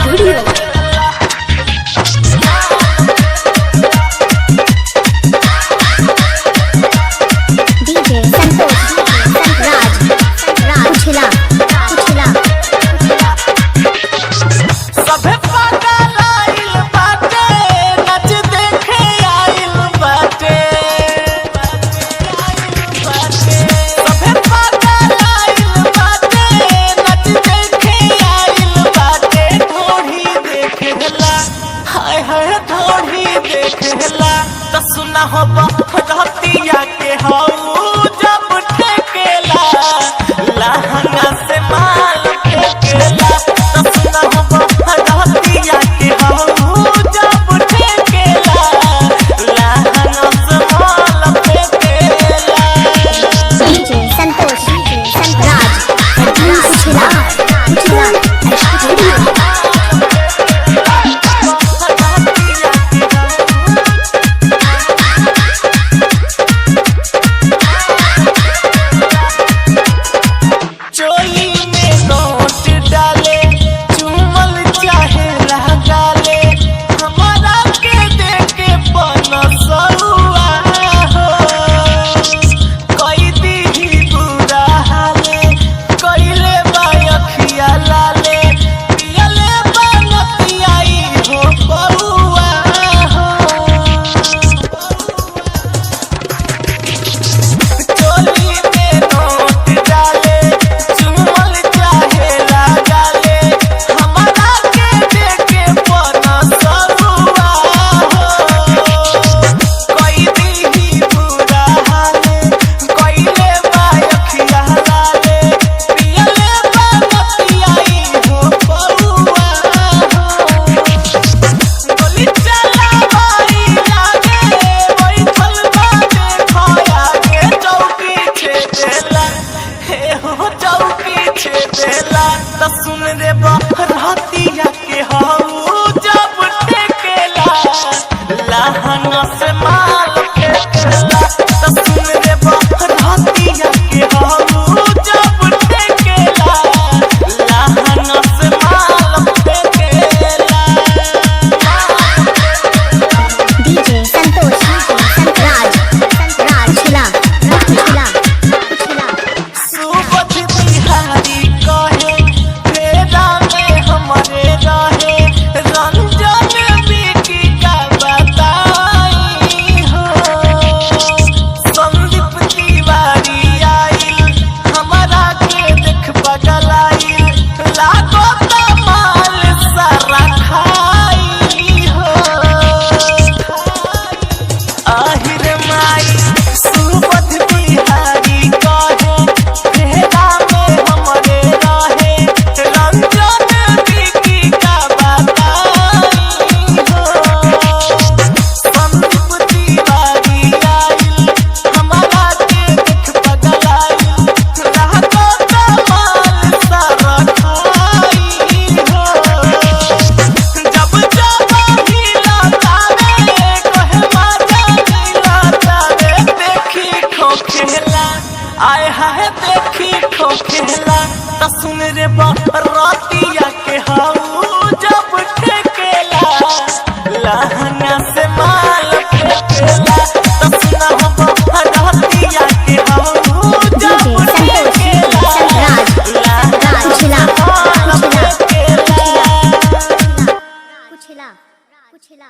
Studio. DJ Santosh राज कुछला सभे पागल आइल बाटे नच देखे आइल बाटे सभे पागल आइल बाटे नच देखे आइल बाटे ढोढ़ी देखेला हाय हाय ढोढ़ी देखेला त सुना हो रहतिया के हऊ जब ठेकेला लहंगा से माल फेंकेला त सुना हो रहतिया के हऊ जब ठेकेला लहंगा से माल फेंकेला। डीजे संतोष राज कुछला स्टूडियो। चोली में नोट डाले चुमल चाहे रह डाले हमारा के देके बनसुआ हो कोई दी बुरा हाले कोइले बायखिया लाले पियले बनतियाई हो बउआ हो चोली में नोट डाले चुमल चाहे लगाले हमारा के देके बनसुआ हो कोई दी बुरा हाले कोइले बायखिया लाले पियले बनतियाई हो बउआ हो गोली चलावाई लागे बैठल बाटे खोया के चौकी छेदेला हे हो चौकी छेदेला त सुन रे रहतिया के हऊ जब ठेकेला लहंगा से माल फेंकेला त सुन रे रहतिया के हऊ जब ठेकेला लहंगा से माल फेंकेला। डीजे संतोष राज कुछला सुबह बिहारी कहे फेरा में हमारे रहे रंजन बिकी का बताई हो संदीप तिवारी आइल हमारा के देख बगल आइल लागो माल सारा खाई हो आहिर माई सुबह बिहारी कहे फेरा में हमारे रहे रंजन बिकी का बताई हो संदीप तिवारी आइल हमारा के देख बगल आइल लागो माल सारा खाई हो जब हिलातावे कहे मजा हिलातावे देखी खोखेला आय हाय देखी खोखेला त सुन रे रहतिया के हऊ जब ठेकेला लहंगा से माल फेंकेला त सुना हो रहतिया के हऊ जब ठेकेला लहंगा से माल फेंकेला। कुछला